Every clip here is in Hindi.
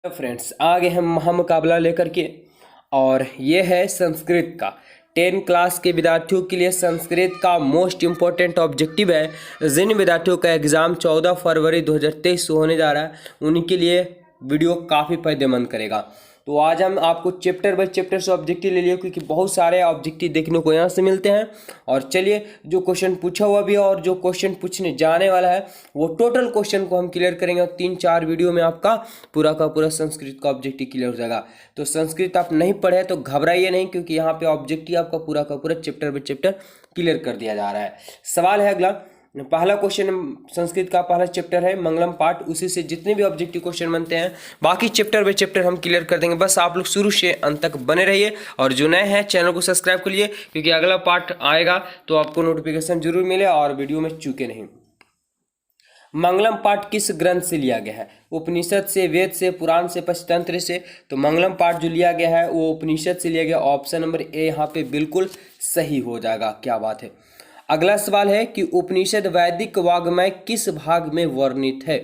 तो फ्रेंड्स आगे हम महामुकाबला लेकर के। और ये है संस्कृत का 10 क्लास के विद्यार्थियों के लिए संस्कृत का मोस्ट इम्पोर्टेंट ऑब्जेक्टिव है। जिन विद्यार्थियों का एग्ज़ाम 14 फरवरी 2023 से होने जा रहा है उनके लिए वीडियो काफ़ी फायदेमंद करेगा। तो आज हम आपको चैप्टर बाय चैप्टर से ऑब्जेक्टिव ले लिए, क्योंकि बहुत सारे ऑब्जेक्टिव देखने को यहाँ से मिलते हैं। और चलिए, जो क्वेश्चन पूछा हुआ भी है और जो क्वेश्चन पूछने जाने वाला है वो टोटल क्वेश्चन को हम क्लियर करेंगे और 3-4 वीडियो में आपका पूरा का पूरा संस्कृत का ऑब्जेक्टिव क्लियर हो जाएगा। तो संस्कृत आप नहीं पढ़े तो घबराइए नहीं, क्योंकि यहाँ पे ऑब्जेक्टिव आपका पूरा का पूरा चैप्टर बाय चैप्टर क्लियर कर दिया जा रहा है। सवाल है अगला, पहला क्वेश्चन संस्कृत का पहला चैप्टर है मंगलम पाठ, उसी से जितने भी ऑब्जेक्टिव क्वेश्चन बनते हैं बाकी चैप्टर बाय चैप्टर हम क्लियर कर देंगे। बस आप लोग शुरू से अंत तक बने रहिए और जो नए हैं चैनल को सब्सक्राइब कर लिए, क्योंकि अगला पार्ट आएगा तो आपको नोटिफिकेशन जरूर मिले और वीडियो में चूके नहीं। मंगलम पाठ किस ग्रंथ से लिया गया है? उपनिषद से, वेद से, पुराण से, पंचतंत्र से? तो मंगलम पाठ जो लिया गया है वो उपनिषद से लिया गया। ऑप्शन नंबर ए यहाँ पे बिल्कुल सही हो जाएगा। क्या बात है। अगला सवाल है कि उपनिषद वैदिक वाग्मय किस भाग में वर्णित है?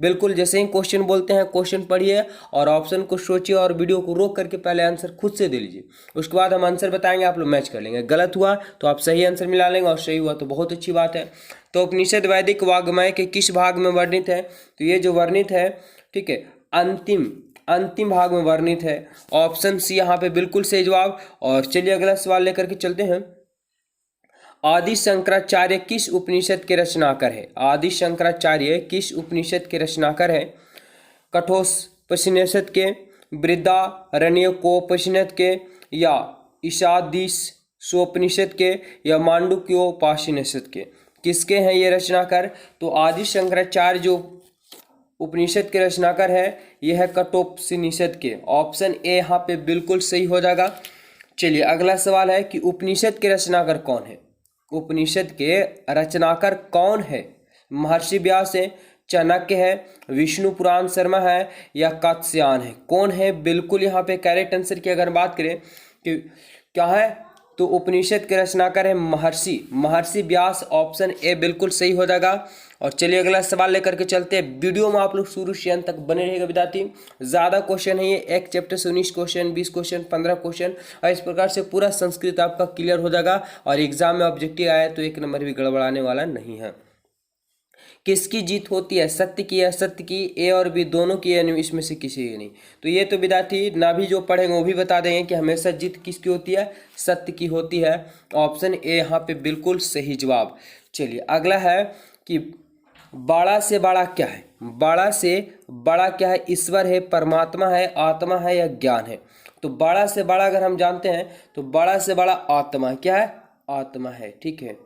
बिल्कुल जैसे ही क्वेश्चन बोलते हैं क्वेश्चन पढ़िए और ऑप्शन को सोचिए और वीडियो को रोक करके पहले आंसर खुद से दे लीजिए। उसके बाद हम आंसर बताएंगे, आप लोग मैच कर लेंगे। गलत हुआ तो आप सही आंसर मिला लेंगे और सही हुआ तो बहुत अच्छी बात है। तो उपनिषद वैदिक वाग्मय के किस भाग में वर्णित है? तो ये जो वर्णित है, ठीक है, अंतिम भाग में वर्णित है। ऑप्शन सी यहाँ पे बिल्कुल सही जवाब। और चलिए अगला सवाल लेकर के चलते हैं। आदि शंकराचार्य किस उपनिषद के रचनाकार है? आदि शंकराचार्य किस उपनिषद के रचनाकार है? कठोपनिषद के, बृहदारण्यकोपनिषद के, या ईशावास्योपनिषद के, या मांडुक्योपनिषद के? किसके हैं ये रचनाकार? तो आदि शंकराचार्य जो उपनिषद के रचनाकार है यह है कठोपनिषद के। ऑप्शन ए यहाँ पे बिल्कुल सही हो जाएगा। चलिए अगला सवाल है कि उपनिषद के रचनाकार कौन है? उपनिषद के रचनाकार कौन है? महर्षि व्यास है, चाणक्य है, विष्णु पुराण शर्मा है, या कात्स्यायन है? कौन है? बिल्कुल यहाँ पे करेक्ट आंसर की अगर बात करें कि क्या है, तो उपनिषद के रचनाकार है महर्षि व्यास। ऑप्शन ए बिल्कुल सही हो जाएगा। और चलिए अगला सवाल लेकर के चलते हैं। वीडियो में आप लोग शुरू से अंत तक बने रहेगा विद्यार्थी। ज़्यादा क्वेश्चन है ये, एक चैप्टर से 19 क्वेश्चन, 20 क्वेश्चन, 15 क्वेश्चन, और इस प्रकार से पूरा संस्कृत आपका क्लियर हो जाएगा। और एग्जाम में ऑब्जेक्टिव आया तो एक नंबर भी गड़बड़ाने वाला नहीं है। किसकी जीत होती है? सत्य की या असत्य की? ए और बी दोनों की, यानी इसमें से किसी की नहीं। तो ये तो विद्यार्थी ना भी जो पढ़ेंगे वो भी बता देंगे कि हमेशा जीत किसकी होती है? सत्य की होती है। ऑप्शन ए यहाँ पे बिल्कुल सही जवाब। चलिए अगला है कि बड़ा से बड़ा क्या है? बड़ा से बड़ा क्या है? ईश्वर है, परमात्मा है, आत्मा है, या ज्ञान है? तो बड़ा से बड़ा अगर हम जानते हैं तो बड़ा से बड़ा आत्मा है। क्या है? आत्मा है। ठीक है,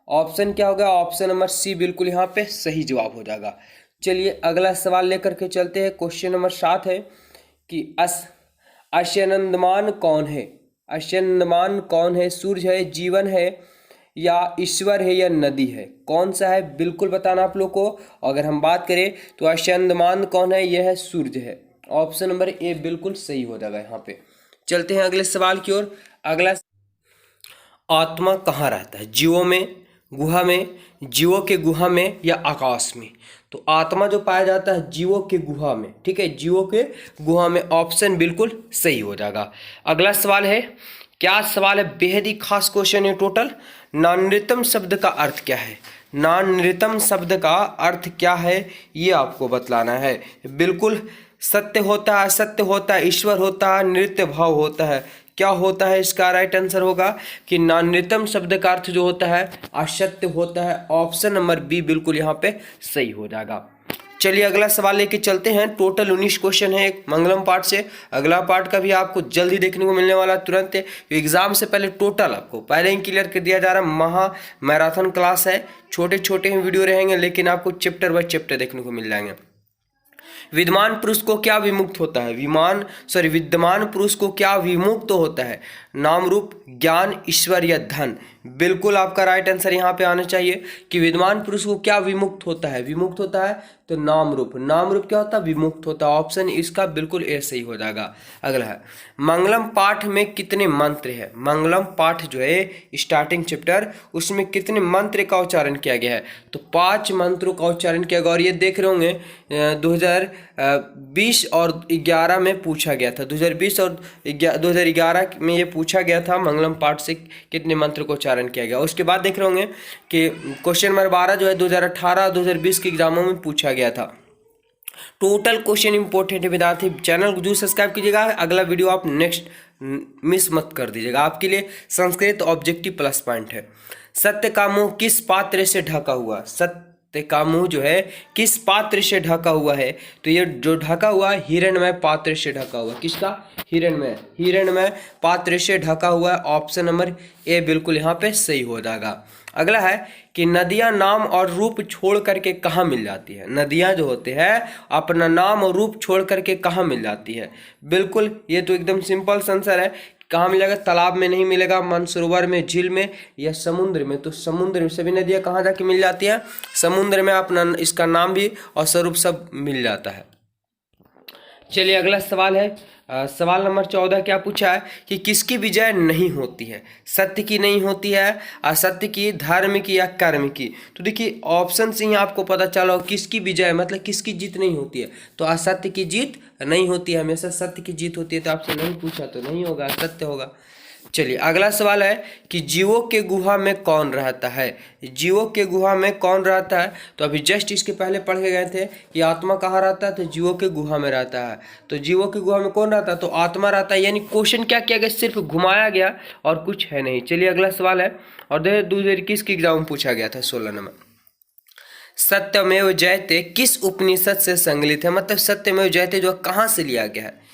ऑप्शन क्या होगा? ऑप्शन नंबर सी बिल्कुल यहाँ पे सही जवाब हो जाएगा। चलिए अगला सवाल लेकर के चलते हैं। क्वेश्चन नंबर 7 है कि अश्वनंदमान कौन है? अश्वनंदमान कौन है? सूर्य है, जीवन है, या ईश्वर है, या नदी है? कौन सा है बिल्कुल बताना आप लोग को। अगर हम बात करें तो अश्वनंदमान कौन है? यह है सूर्य है। ऑप्शन नंबर ए बिल्कुल सही हो जाएगा यहाँ पे। चलते हैं अगले सवाल की ओर। अगला, आत्मा कहाँ रहता है? जीवों में, गुहा में, जीवों के गुहा में, या आकाश में? तो आत्मा जो पाया जाता है जीवों के गुहा में। ठीक है, जीवों के गुहा में। ऑप्शन बिल्कुल सही हो जाएगा। अगला सवाल है, क्या सवाल है, बेहद ही खास क्वेश्चन है टोटल। नानृतम शब्द का अर्थ क्या है? नानृतम शब्द का अर्थ क्या है ये आपको बतलाना है। बिल्कुल सत्य होता है, असत्य होता है, ईश्वर होता है, नृत्य भाव होता है? क्या होता है? इसका राइट आंसर होगा कि नान्यतम शब्द का अर्थ जो होता है असत्य होता है। ऑप्शन नंबर बी बिल्कुल यहाँ पे सही हो जाएगा। चलिए अगला सवाल लेके चलते हैं। टोटल 19 क्वेश्चन है मंगलम पाठ से। अगला पार्ट का भी आपको जल्दी देखने को मिलने वाला तुरंत है। एग्जाम से पहले टोटल आपको पहले ही क्लियर कर दिया जा रहा है। महा मैराथन क्लास है, छोटे छोटे ही वीडियो रहेंगे लेकिन आपको चैप्टर बाय चैप्टर देखने को मिल जाएंगे। विद्यमान पुरुष को क्या विमुक्त होता है? विद्यमान पुरुष को क्या विमुक्त होता है? नाम, रूप, ज्ञान, ईश्वर, या धन? बिल्कुल आपका राइट आंसर यहाँ पे आना चाहिए कि विद्वान पुरुष को क्या विमुक्त होता है, विमुक्त होता है तो नाम रूप, नाम रूप क्या होता है, विमुक्त होता है। ऑप्शन इसका बिल्कुल ए सही हो जाएगा। अगला है मंगलम पाठ में कितने मंत्र है। मंगलम पाठ जो है स्टार्टिंग चैप्टर, उसमें कितने मंत्र का उच्चारण किया गया है, तो 5 मंत्रों का उच्चारण किया गया। और ये देख रहे होंगे 2020 और 11 में पूछा गया था, 2020 और 2011 में ये पूछा गया था मंगलम पाठ से कितने मंत्र को उच्चारण किया गया। उसके बाद देख रहे होंगे कि क्वेश्चन नंबर 12 जो है 2018 2020 के एग्जामों में पूछा गया था। टोटल क्वेश्चन इंपॉर्टेंट है विद्यार्थी, चैनल को जरूर सब्सक्राइब कीजिएगा। अगला वीडियो आप नेक्स्ट मिस मत कर दीजिएगा, आपके लिए संस्कृत ऑब्जेक्टिव प्लस पॉइंट है। सत्य का मुंह किस पात्र से ढका हुआ, सत्य का मुंह जो है किस पात्र से ढका हुआ है, तो ये जो ढका हुआ है हिरण्मय पात्र से ढका हुआ। किसका, हिरण्मय पात्र से ढका हुआ है। ऑप्शन नंबर ए बिल्कुल यहाँ पे सही हो जाएगा। अगला है कि नदियां नाम और रूप छोड़ करके कहाँ मिल जाती है। नदियां जो होते हैं अपना नाम और रूप छोड़ करके कहाँ मिल जाती है, बिल्कुल ये तो एकदम सिंपल आंसर है। कहाँ मिलेगा, तालाब में नहीं मिलेगा, मानसरोवर में, झील में या समुद्र में। तो समुद्र में सभी नदियां कहाँ जाके मिल जाती हैं, समुद्र में अपना इसका नाम भी और स्वरूप सब मिल जाता है। चलिए अगला सवाल है, सवाल नंबर 14 क्या पूछा है कि किसकी विजय नहीं होती है। सत्य की नहीं होती है, असत्य की, धर्म की या कर्म की। तो देखिए ऑप्शन से ही आपको पता चला किसकी विजय मतलब किसकी जीत नहीं होती है, तो असत्य की जीत नहीं होती है, हमेशा सत्य की जीत होती है। तो आपसे नहीं पूछा तो नहीं होगा, सत्य होगा। चलिए अगला सवाल है कि जीवों के गुहा में कौन रहता है। जीवों के गुहा में कौन रहता है, तो अभी जस्ट इसके पहले पढ़ के गए थे कि आत्मा कहाँ रहता है, तो जीवों के गुहा में रहता है। तो जीवों के गुहा में कौन रहता है, तो आत्मा रहता है। यानी क्वेश्चन क्या किया गया, सिर्फ घुमाया गया और कुछ है नहीं। चलिए अगला सवाल है, और 2021 के एग्जाम में पूछा गया था 16 नंबर। सत्यमेव जयते किस उपनिषद से संकलित है, मतलब सत्यमेव जयते जो कहाँ से लिया गया है,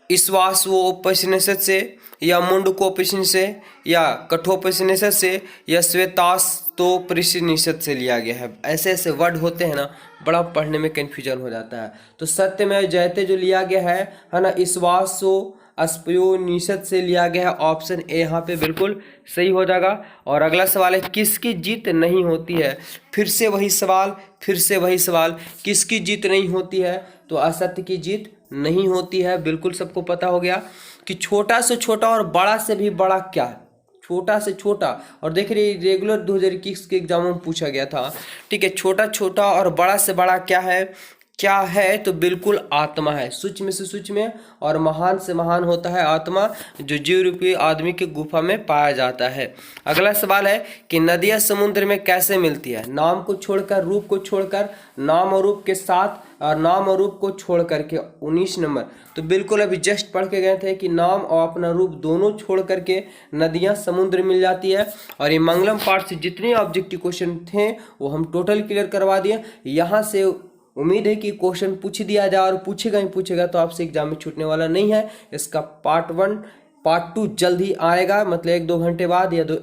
ईश्वासोपनिषद से या मुंडकोपनिषद से या कठोपनिषद से या श्वेतास्तोपनिषद से लिया गया है। ऐसे ऐसे वर्ड होते हैं ना, बड़ा पढ़ने में कन्फ्यूजन हो जाता है। तो सत्यमेव जयते जो लिया गया है ना, ईश्वासोपनिषद से लिया गया है। ऑप्शन ए यहाँ पे बिल्कुल सही हो जाएगा। और अगला सवाल है किसकी जीत नहीं होती है। फिर से वही सवाल किसकी जीत नहीं होती है, तो असत्य की जीत नहीं होती है। बिल्कुल सबको पता हो गया कि छोटा से छोटा और बड़ा से भी बड़ा क्या है, छोटा से छोटा। और देख रही रेगुलर 2021 के एग्जामों में पूछा गया था, ठीक है। छोटा छोटा और बड़ा से बड़ा क्या है, तो बिल्कुल आत्मा है। सूक्ष्म से सूक्ष्म और महान से महान होता है आत्मा, जो जीव रूपी आदमी के गुफा में पाया जाता है। अगला सवाल है कि नदियां समुद्र में कैसे मिलती है। नाम को छोड़कर, रूप को छोड़कर, नाम और रूप के साथ और नाम और रूप को छोड़ करके 19 नंबर। तो बिल्कुल अभी जस्ट पढ़ के गए थे कि नाम और अपना रूप दोनों छोड़ करके नदियां समुद्र मिल जाती है। और ये मंगलम पाठ से जितने ऑब्जेक्टिव क्वेश्चन थे वो हम टोटल क्लियर करवा दिए। यहाँ से उम्मीद है कि क्वेश्चन पूछ दिया जाए, और पूछेगा तो आपसे एग्जाम में छूटने वाला नहीं है। इसका पार्ट 1 पार्ट 2 जल्द ही आएगा, मतलब 1-2 घंटे बाद या तो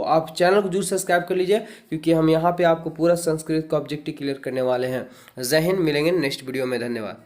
आप चैनल को जरूर सब्सक्राइब कर लीजिए, क्योंकि हम यहाँ पे आपको पूरा संस्कृत का ऑब्जेक्टिव क्लियर करने वाले हैं। जय हिंद, मिलेंगे नेक्स्ट वीडियो में, धन्यवाद।